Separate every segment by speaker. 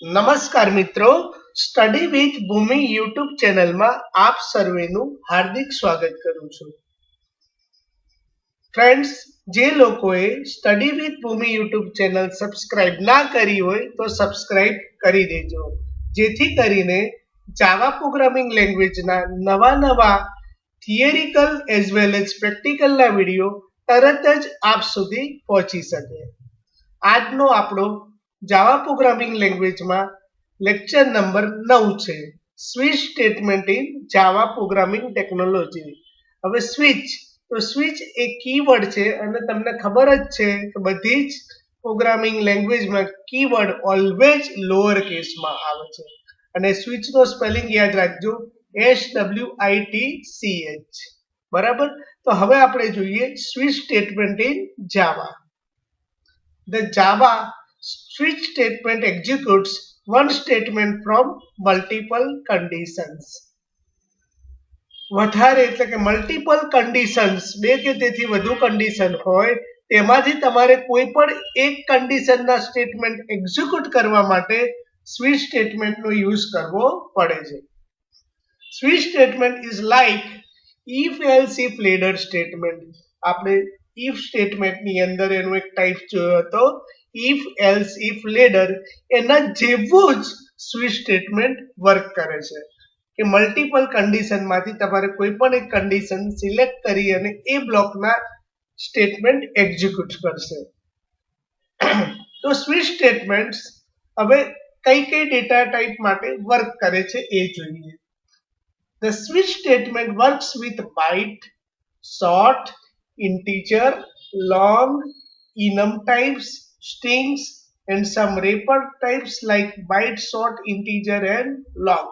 Speaker 1: નમસ્કાર મિત્રો, study with Bhumi YouTube ચેનલમાં આપ સર્વેનું હાર્દિક સ્વાગત કરું છું. ફ્રેન્ડ્સ, જે લોકોએ study with Bhumi YouTube channel subscribe ના કરી હોય તો સબસ્ક્રાઇબ કરી દેજો, જેથી કરીને જાવા પ્રોગ્રામિંગ લેંગ્વેજના નવા થિયરિકલ એઝ વેલ એઝ પ્રેક્ટિકલના વિડીયો તરત જ આપ સુધી પહોંચી શકે. આજનો આપણો જાવા પ્રોગ્રામિંગ લેંગ્વેજમાં લેક્ચર નંબર 9 છે, switch statement in Java programming technology. હવે સ્વિચ એ કીવર્ડ છે અને તમને ખબર જ છે કે બધી જ પ્રોગ્રામિંગ લેંગ્વેજમાં કીવર્ડ ઓલવેઝ લોઅર કેસમાં આવે છે અને સ્વિચનો સ્પેલિંગ યાદ રાખજો, SWITCH. બરાબર. તો હવે આપણે જોઈએ switch statement in Java. The Java switch statement executes one statement from multiple conditions. વધારે એટલે કે મલ્ટિપલ કન્ડિશન્સ, બે કે તેથી વધુ કન્ડિશન હોય તેમાંથી તમારે કોઈ પણ એક કન્ડિશનના સ્ટેટમેન્ટ એક્ઝિક્યુટ કરવા માટે સ્વિચ સ્ટેટમેન્ટનો યુઝ કરવો પડે છે. Switch statement is like if else if ladder statement. આપણે ઇફ સ્ટેટમેન્ટની અંદર એનો એક ટાઈપ જોયો હતો, ઇફ એલ્સ ઇફ લેડર, એના જેવું જ સ્વિચ સ્ટેટમેન્ટ વર્ક કરે છે કે મલ્ટિપલ કન્ડિશનમાંથી તમારે કોઈ પણ એક કન્ડિશન સિલેક્ટ કરી અને એ બ્લોકના સ્ટેટમેન્ટ એક્ઝિક્યુટ કરશે. તો સ્વિચ સ્ટેટમેન્ટ્સ હવે કઈ ડેટા ટાઈપ માટે વર્ક કરે છે એ જોઈએ. The switch statement works with byte, short, integer, long, enum types, strings and some wrapper types like byte, short, integer and long.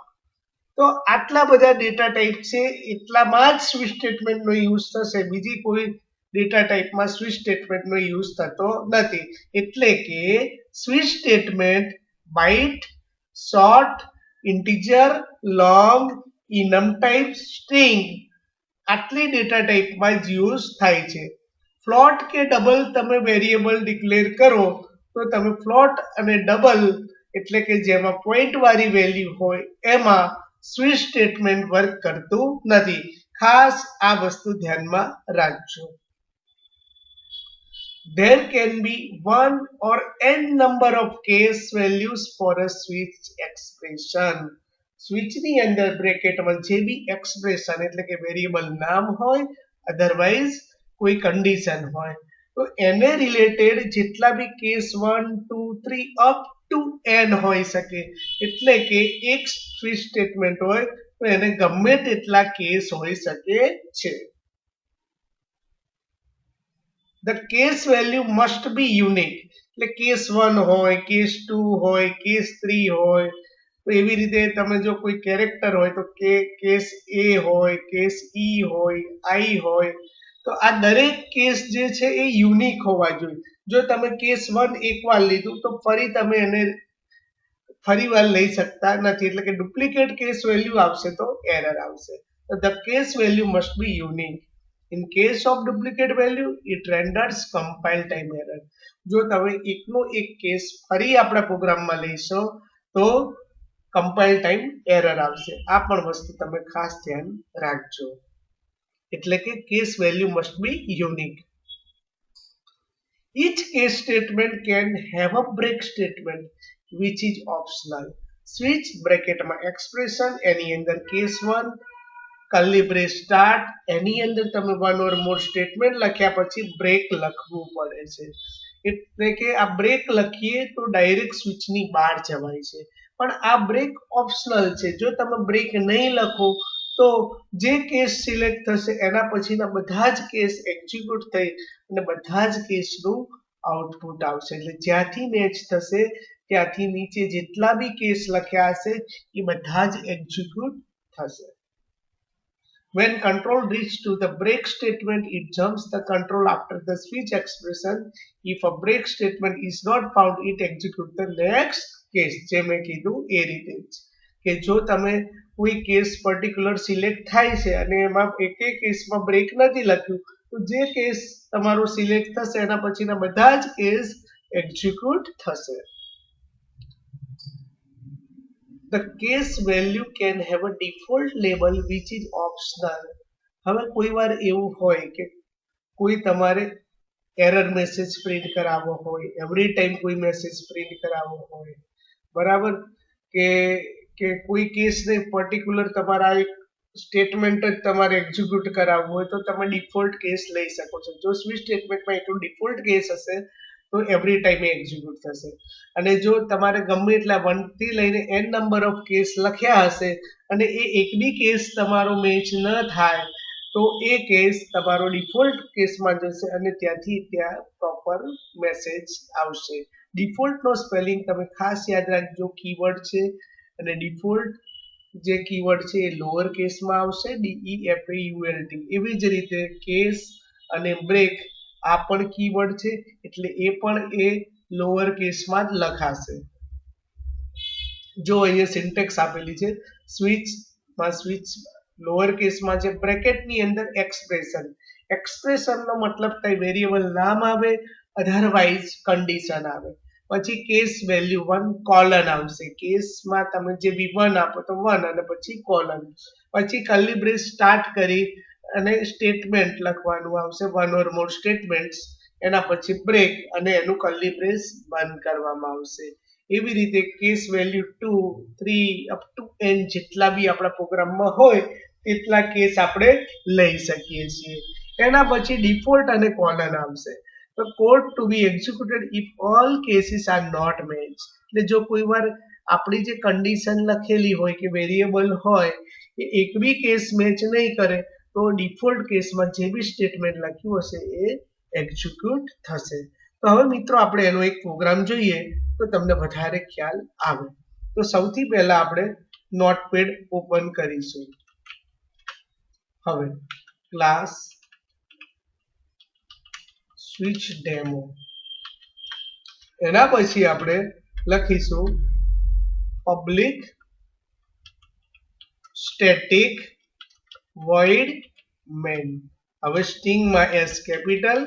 Speaker 1: તો આટલા બધા ડેટા ટાઈપ છે, એટલામાં જ સ્વિચ સ્ટેટમેન્ટનો યુઝ થશે, બીજી કોઈ ડેટા ટાઈપમાં સ્વિચ સ્ટેટમેન્ટનો યુઝ થતો નથી. એટલે કે switch statement byte, short, integer, long, enum type, string આટલી ડેટા ટાઈપમાં જ યુઝ થાય છે. ફ્લોટ કે ડબલ તમે વેરિયેબલ ડિક્લેર કરો તો તમે ફ્લોટ અને ડબલ એટલે કે જેમાં પોઈન્ટ વાળી વેલ્યુ હોય એમાં સ્વિચ સ્ટેટમેન્ટ વર્ક કરતું નથી. ખાસ આ વસ્તુ ધ્યાનમાં રાખજો. There can be one or n number of case values for a switch expression. સ્વિચની અંદર બ્રેકેટમાં જે બી એક્સપ્રેશન એટલે કે વેરિયેબલ નામ હોય, અધરવાઇઝ કોઈ કન્ડિશન હોય, તો એને રિલેટેડ જેટલા બી કેસ 1, 2, 3 અપ ટુ n હોઈ શકે. એટલે કે એક સ્વિચ સ્ટેટમેન્ટ હોય તો એને ગમે તેટલા કેસ હોઈ શકે છે. The case value must be unique. એટલે કેસ 1 હોય, કેસ 2 હોય, કેસ 3 હોય. તો એવી રીતે તમે જો કોઈ કેરેક્ટર હોય તો કેસ એ હોય, કેસ ઈ હોય, આઈ હોય, તો આ દરેક કેસ જે છે એ યુનિક હોવા જોઈએ. જો તમે કેસ 1 એકવાર લીધું તો ફરી તમે એને ફરીવાર લઈ શકતા નથી, એટલે કે ડુપ્લિકેટ કેસ વેલ્યુ આવશે તો એરર આવશે. તો the case value must B unique. In case of duplicate value, it renders compile time error. જો તમે એકનો એક કેસ ફરી આપણા પ્રોગ્રામમાં લેશો તો કમ્પાઇલ ટાઈમ એરર આવશે. આ પણ વસ્તુ તમે ખાસ ધ્યાન રાખજો. એટલે કે case value must B unique. Each case statement can have a break statement which is optional. Switch બ્રેકેટમાં એક્સપ્રેશન, એની અંદર કેસ 1 curly brace start, એની અંદર તમે one or more સ્ટેટમેન્ટ લખ્યા પછી બ્રેક લખવું પડે છે. એટલે કે આ બ્રેક લખીએ તો ડાયરેક્ટ સ્વિચની બહાર જવાય છે, પણ આ બ્રેક ઓપ્શનલ છે. જો તમે બ્રેક નહીં લખો તો જે કેસ સિલેક્ટ થશે એના પછીના બધા જ કેસ એક્ઝિક્યુટ થઈ અને બધા જ કેસનું આઉટપુટ આવશે. એટલે જ્યાંથી મેચ થશે ત્યાંથી નીચે જેટલા બી કેસ લખ્યા હશે એ બધા જ એક્ઝિક્યુટ થશે. When control reaches to the break statement, it jumps the control after the switch expression. If a break statement is not found, it executes the next case. જે મેં કીધું એ રીતે જ કે જો તમે કોઈ કેસ પર્ટિક્યુલર સિલેક્ટ થાય છે અને એમાં એકે કેસમાં બ્રેક નથી લખ્યું તો જે કેસ તમારો સિલેક્ટ થશે એના પછીના બધા જ કેસ એક્ઝિક્યુટ થશે. The case value can have a default label which is optional. હવે કોઈ વાર એવું હોય કે કોઈ તમારે એરર મેસેજ પ્રિન્ટ કરાવવો હોય, એવરી ટાઈમ કોઈ મેસેજ પ્રિન્ટ કરાવવો હોય, બરાબર, કે કે કોઈ કેસને પર્ટિક્યુલર તમારા એક સ્ટેટમેન્ટ જ તમારે એક્ઝિક્યુટ કરાવવું હોય તો તમે ડિફોલ્ટ કેસ લઈ શકો છો. જો સ્વિચ સ્ટેટમેન્ટમાં એટલું ડિફોલ્ટ કેસ હશે તો એવરી ટાઈમ એક્ઝિક્યુટ થશે. અને જો તમારે ગમે એટલા 1 થી લઈને n નંબર ઓફ કેસ લખ્યા હશે અને એ એક બી કેસ તમારો મેચ ન થાય તો એ કેસ તમારો ડિફોલ્ટ કેસમાં જશે અને ત્યાંથી ત્યાં પ્રોપર મેસેજ આવશે. ડિફોલ્ટનો સ્પેલિંગ તમે ખાસ યાદ રાખજો, કીવર્ડ છે અને ડિફોલ્ટ જે કીવર્ડ છે એ લોઅર કેસમાં આવશે, DEFAULT. એવી જ રીતે કેસ અને બ્રેક આ પણ કીવર્ડ છે એટલે એ પણ એ લોઅર કેસમાં જ લખાશે. જો અહીંયા સિન્ટેક્સ આપેલી છે સ્વિચ લોઅર કેસમાં છે, બ્રેકેટની અંદર એક્સપ્રેશનનો મતલબ કઈ વેરિયેબલ નામ આવે, અધરવાઇઝ કન્ડિશન આવે. પછી કેસ વેલ્યુ 1 કોલન આવશે, કેસમાં તમે જે બી 1 આપો તો 1 અને પછી કોલન, પછી કર્લી બ્રેસ સ્ટાર્ટ કરી અને સ્ટેટમેન્ટ લખવાનું આવશે, વન ઓર મોર સ્ટેટમેન્ટ્સ, એના પછી બ્રેક અને એનું કર્લી બ્રેસ બંધ કરવામાં આવશે. એવી રીતે case value 2 3 up to n જેટલા બી આપણા પ્રોગ્રામમાં હોય એટલા કેસ આપણે લઈ શકીએ છીએ. એના પછી ડિફોલ્ટ અને કોલન આવશે. તો code to be executed if all cases are not match. એટલે જો કોઈ વાર આપણી જે કન્ડિશન લખેલી હોય કે વેરિયેબલ હોય એ એક બી કેસ મેચ નહીં કરે તો ડિફોલ્ટ કેસમાં જે બી સ્ટેટમેન્ટ લખ્યું હશે એ એક્ઝિક્યુટ થશે. તો હવે મિત્રો આપણે એનો એક પ્રોગ્રામ જોઈએ તો તમને વધારે ખ્યાલ આવે. તો સૌથી પહેલા આપણે નોટપેડ ઓપન કરીશું. હવે ક્લાસ સ્વિચ ડેમો, એના પછી આપણે લખીશું પબ્લિક સ્ટેટિક void main. હવે સ્ટ્રિંગમાં s કેપિટલ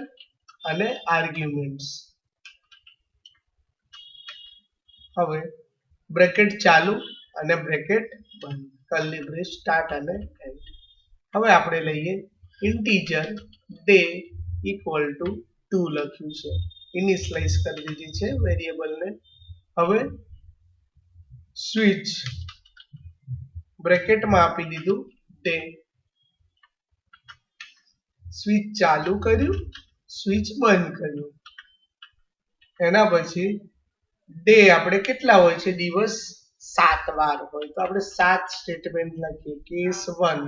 Speaker 1: અને આર્ગ્યુમેન્ટ્સ. હવે બ્રેકેટ ચાલુ અને બ્રેકેટ બંધ, કર્લી બ્રેસ સ્ટાર્ટ અને એન્ડ. હવે આપણે લઈએ ઇન્ટીજર ડે ઇક્વલ ટુ 2 લખ્યું છે, ઇનિશિયલાઇઝ કરી દીધી છે વેરિયેબલને. હવે સ્વિચ બ્રેકેટમાં આપી દીધું ડે, સ્વિચ ચાલુ કર્યું, સ્વિચ બંધ કર્યું. એના પછી ડે આપણે કેટલા હોય છે, દિવસ 7 વાર હોય તો આપણે 7 સ્ટેટમેન્ટ લખીએ, કેસ 1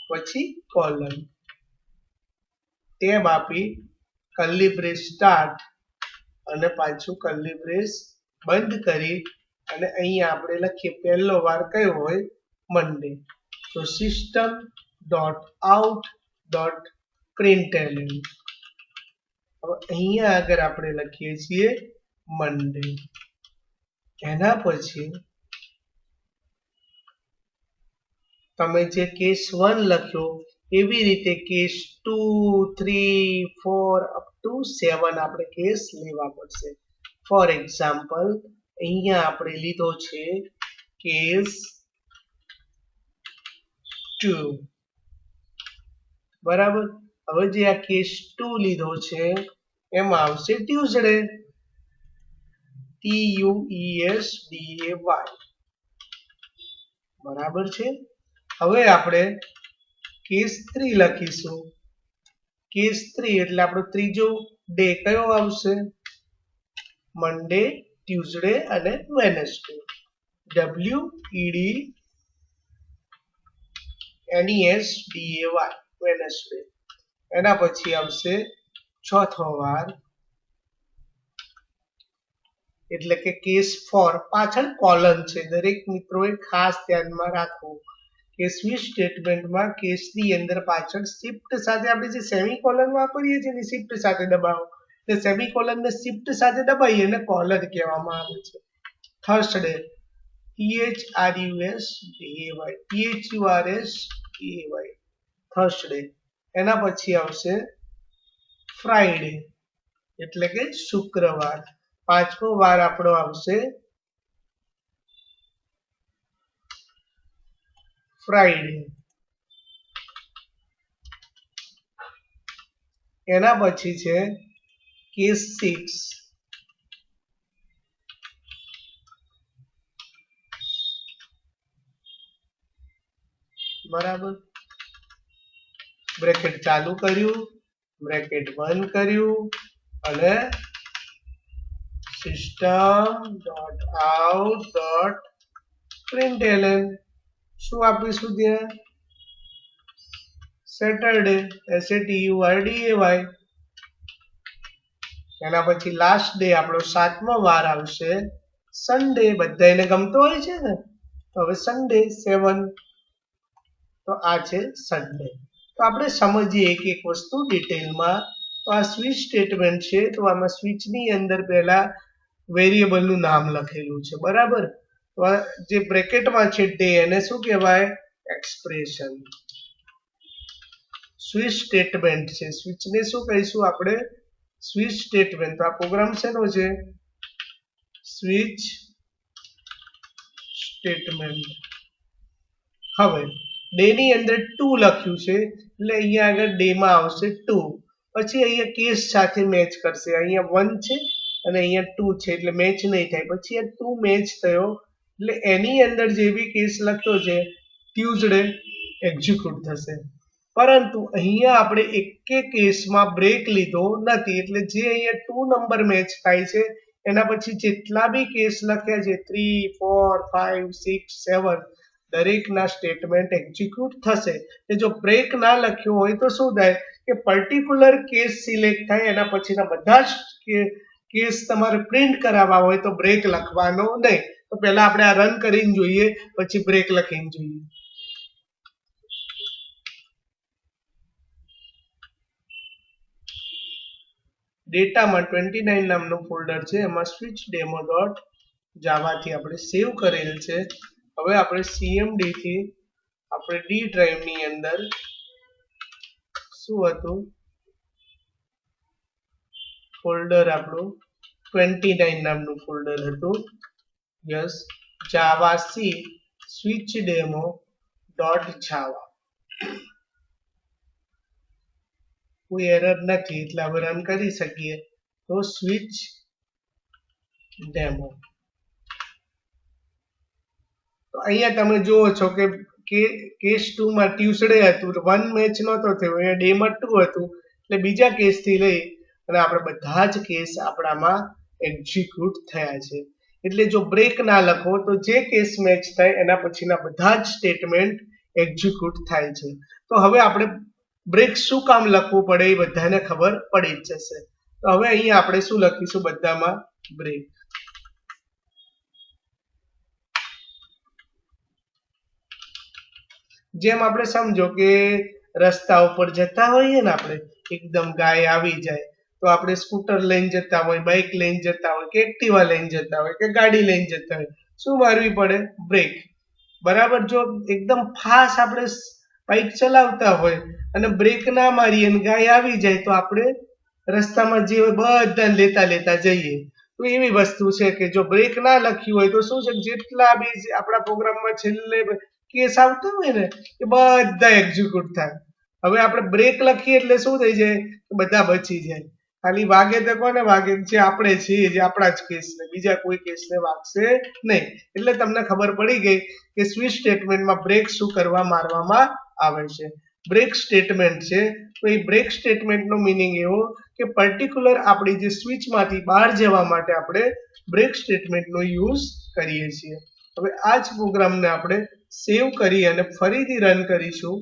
Speaker 1: પછી કોલન, ટેબ આપી કર્લી બ્રેસ સ્ટાર્ટ અને પાછું કર્લી બ્રેસ બંધ કરી અને અહીંયા આપણે લખીએ પહેલો વાર કયો હોય, મંડે. તો system dot out dot println. હવે અહીંયા આગળ આપણે લખીએ છીએ મંડે. એના પછી તમે જે કેસ 1 લખ્યો એવી રીતે કેસ 2 3 4 અપ ટુ 7 આપણે કેસ લેવા પડશે. ફોર એક્ઝામ્પલ અહીંયા આપણે લીધો છે કેસ 2, બરાબર. હવે જે આ કેસ 2 લીધો છે એમાં આવશે ટ્યુઝડે, TUESDAY, બરાબર છે. હવે આપણે કેસ 3 લખીશું, કેસ 3 એટલે આપણો ત્રીજો ડે કયો આવશે, મંડે, ટ્યુઝડે અને વેનસડે, WEDNESDAY, વેનસડે. એના પછી આવશે ચોથો વાર એટલે કે કેસ 4, પાછળ કોલન છે, દરેક મિત્રોએ ખાસ ધ્યાનમાં રાખવું કે સ્વિચ સ્ટેટમેન્ટમાં કેસની અંદર પાછળ શિફ્ટ સાથે આપણે જે સેમિકોલન વાપરીએ છીએ ને શિફ્ટ સાથે દબાવો, એટલે સેમિકોલનને શિફ્ટ સાથે દબાઈએ અને કોલન કહેવામાં આવે છે. Thursday, THURSDAY, Thursday. એના પછી આવશે ફ્રાઈડે એટલે કે શુક્રવાર. પાંચમો વાર આપણો આવશે ફ્રાઈડે. એના પછી છે કેસ 6, બરાબર. બ્રેકેટ ચાલુ કર્યું, બ્રેકેટ બંધ કર્યું અને system.out.println શું આપીશું ત્યાં? Saturday, SATURDAY. એના પછી લાસ્ટ ડે આપણો 7મો વાર આવશે સન્ડે. બધાને ગમતો હોય છે ને, તો હવે સન્ડે 7, તો આ છે સન્ડે. તો આપણે સમજીએ એક એક વસ્તુ ડિટેલમાં. તો આ સ્વિચ સ્ટેટમેન્ટ છે, તો આમાં સ્વિચની અંદર પહેલા વેરિયેબલનું નામ લખેલું છે, બરાબર. તો જે બ્રેકેટમાં છે ડે, એને શું કહેવાય? એક્સપ્રેશન. સ્વિચ સ્ટેટમેન્ટ છે, સ્વિચને શું કહીશું આપણે? Switch statement. તો આ પ્રોગ્રામ શેનો છે? Switch statement. હવે ડે ની અંદર 2 લખ્યું છે, એટલે અહીંયા આગળ ડે માં આવશે 2. પછી અહીંયા કેસ સાથે મેચ કરશે. અહીંયા 1 છે અને અહીંયા 2 છે, એટલે મેચ નહીં થાય. પછી આ 2 મેચ થયો, એટલે એની અંદર જે બી કેસ લખ્યો છે ટ્યુઝડે એક્ઝિક્યુટ થશે. પરંતુ અહીંયા આપણે એકે કેસમાં બ્રેક લીધો નથી, એટલે જે અહીંયા 2 નંબર મેચ થાય છે એના પછી જેટલા બી કેસ લખ્યા છે 3, 4, 5, 6, 7 દરેકના સ્ટેટમેન્ટ એક્ઝિક્યુટ થશે. જો બ્રેક ના લખ્યો હોય તો શું થાય કે પર્ટિક્યુલર કેસ સિલેક્ટ થાય, એના પછીના બધા જ કેસ તમારે પ્રિન્ટ કરાવવા હોય તો બ્રેક લખવાનો નહીં. તો પહેલા આપણે આ રન કરીને જોઈએ, પછી બ્રેક લખીને જોઈએ. ડેટામાં 29 નામનું ફોલ્ડર છે, એમાં switchdemo.java થી આપણે સેવ કરેલ છે. હવે આપણે cmd થી આપણે ડી ડ્રાઈવ ની અંદર શું હતું ફોલ્ડર? આપણું 29 નામનું ફોલ્ડર હતું. Yes, java c switchdemo.java. કોઈ એરર નથી, એટલે હવે રન કરી શકીએ. તો સ્વિચ ડેમો. તો અહીંયા તમે જુઓ છો કે કેસ 2 માં ટ્યુઝડે હતું, 1 મેચ નહોતો થયો. અહીંયા ડે માં 2 હતું, એટલે બીજા કેસ થી લઈ અને આપણે બધા જ કેસ આપણામાં એક્ઝિક્યુટ થયા છે. એટલે જો બ્રેક ના લખો તો જે કેસ મેચ થાય એના પછીના બધા જ સ્ટેટમેન્ટ એક્ઝિક્યુટ થાય છે. તો હવે આપણે બ્રેક શું કામ લખવું પડે એ બધાને ખબર પડી જ જશે. તો હવે અહીંયા આપણે શું લખીશું? બધામાં બ્રેક. જેમ આપણે સમજો કે રસ્તા ઉપર જતા હોઈએ ને, આપણે એકદમ ગાય આવી જાય તો આપણે સ્કૂટર લઈને જતા હોય, બાઇક લઈને જતા હોય, કે એક્ટિવા લઈને જતા હોય, કે ગાડી લઈને જતા હોય, શું મારવી પડે? બ્રેક. બરાબર. જો એકદમ ફાસ્ટ આપણે બાઇક ચલાવતા હોય અને બ્રેક ના મારીએ અને ગાય આવી જાય તો આપણે રસ્તામાં જે બધાને લેતા લેતા જઈએ. તો એવી વસ્તુ છે કે જો બ્રેક ના લખ્યું હોય તો શું છે, જેટલા બી આપણા પ્રોગ્રામમાં છેલ્લે કેસ આવતા હોય ને એ બધા એક્ઝિક્યુટ થાય. હવે આપણે બ્રેક લખીએ એટલે શું થઈ જાય? બધા બચી જાય. ખાલી વાગે તો કોને વાગે? જે આપણે છીએ, જે આપણા જ કેસને, બીજા કોઈ કેસને વાગશે નહીં. એટલે તમને ખબર પડી ગઈ કે સ્વિચ સ્ટેટમેન્ટમાં બ્રેક શું કરવા મારવામાં આવે છે. બ્રેક સ્ટેટમેન્ટ છે, તો એ બ્રેક સ્ટેટમેન્ટનો મીનિંગ એવો કે પર્ટિક્યુલર આપણી જે સ્વિચમાંથી બહાર જવા માટે આપણે બ્રેક સ્ટેટમેન્ટનો યુઝ કરીએ છીએ. હવે આ જ પ્રોગ્રામને આપણે સેવ કરી અને ફરીથી રન કરીશું.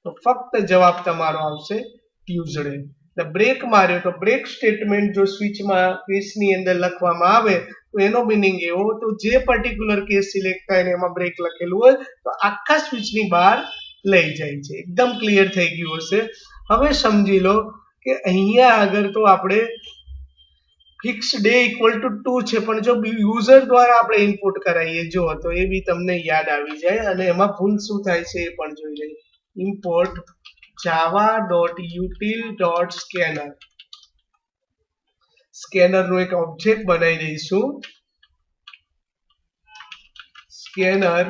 Speaker 1: તો ફક્ત જવાબ તમારો આવશે ટ્યુઝડે. બ્રેક માર્યો તો બ્રેક સ્ટેટમેન્ટ જો સ્વિચમાં કેસની અંદર લખવામાં આવે તો એનો મીનિંગ એવો, તો જે પર્ટિક્યુલર કેસ સિલેક્ટ થાય ને એમાં બ્રેક લખેલું હોય તો આખા સ્વિચની બહાર લઈ જાય છે. એકદમ ક્લિયર થઈ ગયું હશે. હવે સમજી લો કે અહીંયા આગળ તો આપણે ફિક્સ ડે ઇક્વલ ટુ 2 છે, પણ જો યુઝર દ્વારા આપણે ઇનપુટ કરાવીએ જો તો એ બી તમને યાદ આવી જાય અને એમાં ભૂલ શું થાય છે એ પણ જોઈ લઈએ. import java.util.scanner. સ્કેનર નો એક ઓબ્જેક્ટ બનાવી દઈશું scanner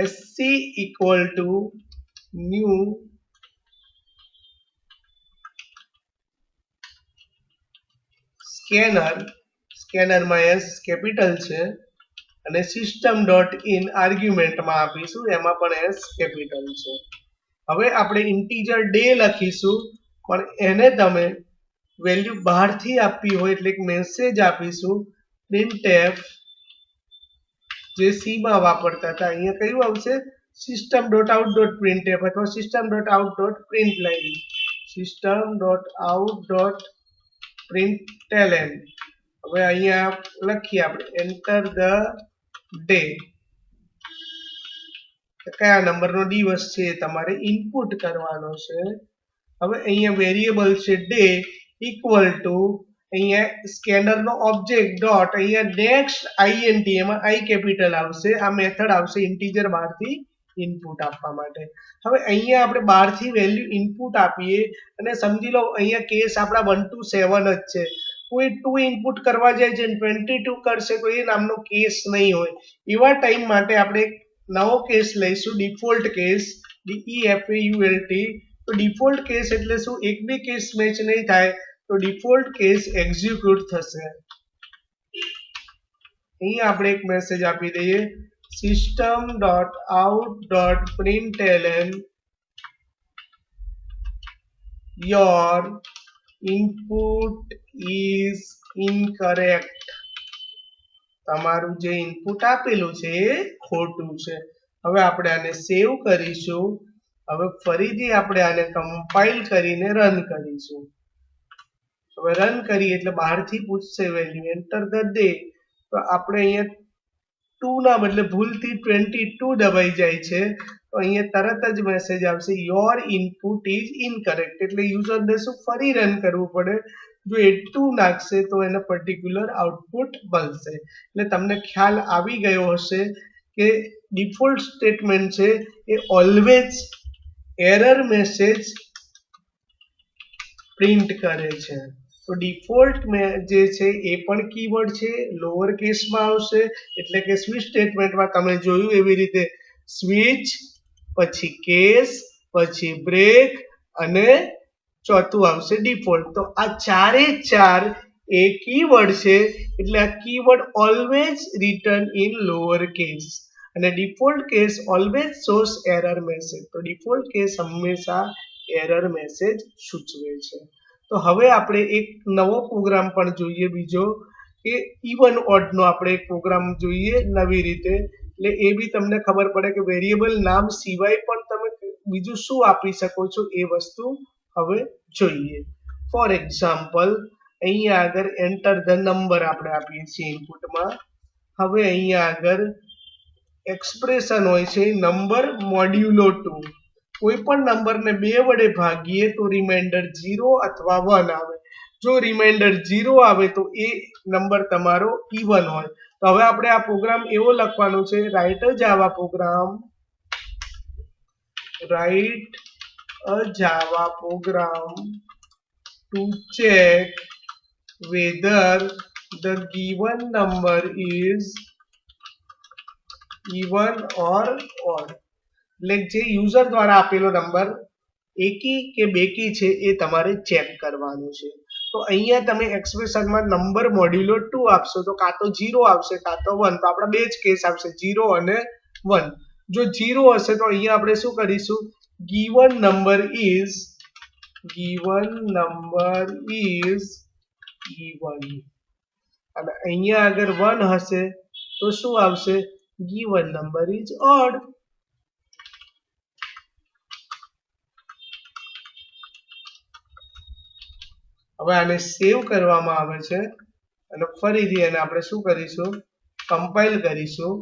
Speaker 1: sc equal to new scanner માં s કેપિટલ છે અને system.in આર્ગ્યુમેન્ટમાં આપીશું એમાં પણ s કેપિટલ છે. હવે આપણે ઇન્ટીજર ડે લખીશું પણ એને તમે વેલ્યુ બહારથી આપવી હોય એટલે એક મેસેજ આપીશું printf જે સી માં વાપરતા હતા અહીંયા કયું આવશે system.out.printf અથવા system.out.println system.out.println. હવે અહીંયા લખીએ આપણે એન્ટર ધ ડે કયા નંબરનો દિવસ છે તમારે ઇનપુટ કરવાનો છે. હવે અહીંયા વેરિયેબલ છે ડે ઇક્વલ ટુ અહીંયા સ્કેનરનો ઓબ્જેક્ટ ડોટ અહીંયા નેક્સ્ટ INT એમાં I કેપિટલ આવશે. આ મેથડ આવશે ઇન્ટીજર બહારથી ઇનપુટ આપવા માટે. હવે અહીંયા આપણે બહારથી વેલ્યુ ઇનપુટ આપીએ અને સમજી લો અહીંયા કેસ આપણા 1 to 7 જ છે. કોઈ 2 ઇનપુટ કરવા જાય છે 22 કરશે તો એ નામનો કેસ નહીં હોય. એવા ટાઈમ માટે આપણે નવો કેસ લઈશું ડિફોલ્ટ કેસ DEFAULT. તો ડિફોલ્ટ કેસ એટલે શું એક બી કેસ મેચ નહીં થાય તો ડિફોલ્ટ કેસ એક્ઝિક્યુટ થશે. અહીંયા આપણે એક મેસેજ આપી દઈએ system.out.println your input is incorrect. તમારું જે ઇનપુટ આપેલું છે એ ખોટું છે. હવે આપણે આને સેવ કરીશું. હવે ફરીથી આપણે આને કમ્પાઇલ કરીને રન કરીશું. હવે રન કરીએ એટલે બહારથી પૂછશે વેલ્યુ એન્ટર ધ ડે તો આપણે અહીંયા 2 ના બદલે ભૂલથી 22 દબાઈ જાય છે તો અહીંયા તરત જ મેસેજ આવશે યોર ઇનપુટ ઇઝ ઇનકરેક્ટ. એટલે યુઝરને શું ફરી રન કરવું પડે. જો 82 નાખશે તો એને પર્ટિક્યુલર આઉટપુટ મળશે. એટલે તમને ખ્યાલ આવી ગયો હશે કે ડિફોલ્ટ સ્ટેટમેન્ટ છે એ ઓલવેઝ એરર મેસેજ પ્રિન્ટ કરે છે. તો ડિફોલ્ટ જે છે એ પણ કીવર્ડ છે લોઅર કેસમાં આવશે એટલે કે સ્વિચ સ્ટેટમેન્ટમાં તમે જોયું એવી રીતે સ્વિચ પછી કેસ પછી બ્રેક અને ચોથું આવશે ડિફોલ્ટ. તો આ ચારે ચાર એ કીવર્ડ છે એટલે આ keyword always return in lower case અને default case always shows error message. તો ડિફોલ્ટ કેસ હંમેશા એરર મેસેજ સૂચવે છે. તો હવે આપણે એક નવો પ્રોગ્રામ પણ જોઈએ બીજો કે ઇવન ઓડ નો આપણે એક પ્રોગ્રામ જોઈએ નવી રીતે એટલે એ બી તમને ખબર પડે કે વેરિયેબલ નામ સિવાય પણ તમે બીજું શું આપી શકો છો એ વસ્તુ હવે જોઈએ. ફોર એક્ઝામ્પલ અહીંયા આગળ એન્ટર ધ નંબર આપણે આપીએ છીએ ઇનપુટમાં. હવે અહીંયા આગળ એક્સપ્રેશન હોય છે નંબર મોડ્યુલો 2. કોઈ પણ નંબરને 2 વડે ભાગીએ તો રિમાઇન્ડર 0 અથવા 1 આવે. જો રિમાઇન્ડર 0 આવે તો એ નંબર તમારો ઇવન હોય. તો હવે આપણે આ પ્રોગ્રામ એવો લખવાનો છે write a Java program to check whether the given number is even or odd. એટલે જે યુઝર દ્વારા આપેલો નંબર એકી કે બેકી છે એ તમારે ચેક કરવાનું છે. તો અહીંયા તમે એક્સપ્રેશનમાં નંબર મોડ્યુલો 2 આપશો તો કાં તો 0 આવશે કાં તો 1. તો આપણા બે જ કેસ આવશે 0 અને 1. જો 0 હશે તો અહીંયા આપણે શું કરીશું given number is even અને અહીંયા આગળ 1 હશે તો શું આવશે given number is odd. હવે આને સેવ કરવામાં આવે છે અને ફરીથી એને આપણે શું કરીશું કમ્પાઇલ કરીશું.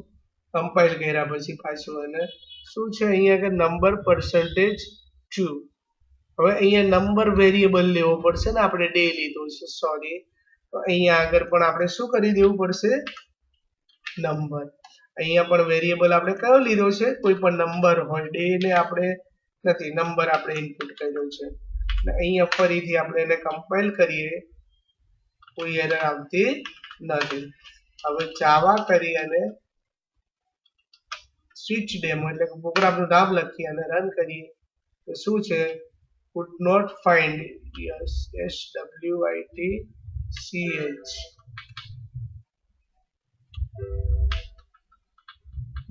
Speaker 1: કમ્પાઇલ કર્યા પછી પાછું અને શું છે અહીંયા આગળ નંબર %2. હવે અહીંયા નંબર વેરિયેબલ લેવો પડશે ને આપણે ડે લીધો છે સોરી. તો અહીંયા આગળ પણ આપણે શું કરી દેવું પડશે નંબર. અહીંયા પણ વેરિયેબલ આપણે કયો લીધો છે કોઈ પણ નંબર હોય ડે ને આપણે નથી નંબર આપણે ઇનપુટ કર્યો છે. અહીંયા ફરીથી આપણે એને કમ્પાઇલ કરીએ કોઈ એરર આવતી નથી. હવે જાવા કરી અને સ્વિચ ડેમો એટલે કે પ્રોગ્રામનું નામ લખીએ અને રન કરીએ તો શું છે could not find yes switch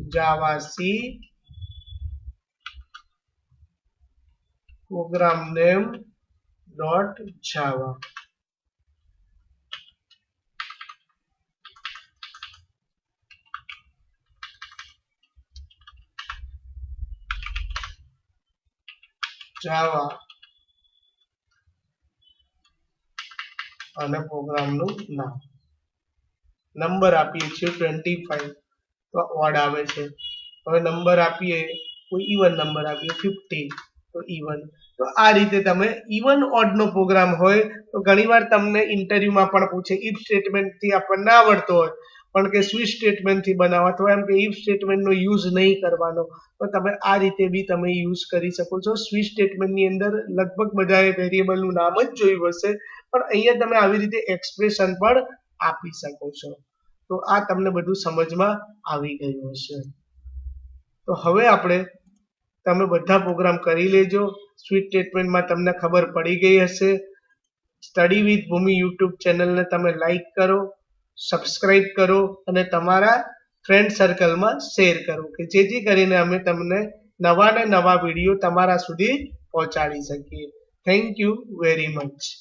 Speaker 1: java c program name dot java java અને પ્રોગ્રામનું નામ નંબર આપીએ છીએ 25 તો ઓડ આવે છે હવે નંબર આપીએ કોઈ ઇવન નંબર આપીએ 50 તો ઇવન તો આ રીતે તમે ઇવન ઓડ નો પ્રોગ્રામ હોય તો ઘણીવાર તમને ઇન્ટરવ્યુમાં પણ પૂછે ઇફ સ્ટેટમેન્ટ થી આપણને આવડતો હોય પણ કે સ્વિચ સ્ટેટમેન્ટ થી બનાવવા તો એમ કે ઇફ સ્ટેટમેન્ટ નો યુઝ નહીં કરવાનો તો તમે આ રીતે બી તમે યુઝ કરી શકો છો સ્વિચ સ્ટેટમેન્ટ ની અંદર લગભગ બધાએ વેરિયેબલ નું નામ જ જોયું હશે પણ અહીંયા તમે આવી રીતે એક્સપ્રેશન પણ આપી શકો છો તો આ તમને બધું સમજમાં આવી ગયું હશે તો હવે આપણે તમે બધા પ્રોગ્રામ કરી લેજો સ્વિચ સ્ટેટમેન્ટમાં તમને ખબર પડી ગઈ હશે સ્ટડી વિથ ભૂમિ યુટ્યુબ ચેનલને તમે લાઈક કરો સબસ્ક્રાઇબ કરો અને તમારા ફ્રેન્ડ સર્કલમાં શેર કરો કે જેથી કરીને અમે તમને નવા ને નવા વિડીયો તમારા સુધી પહોંચાડી શકીએ થેન્ક યુ વેરી મચ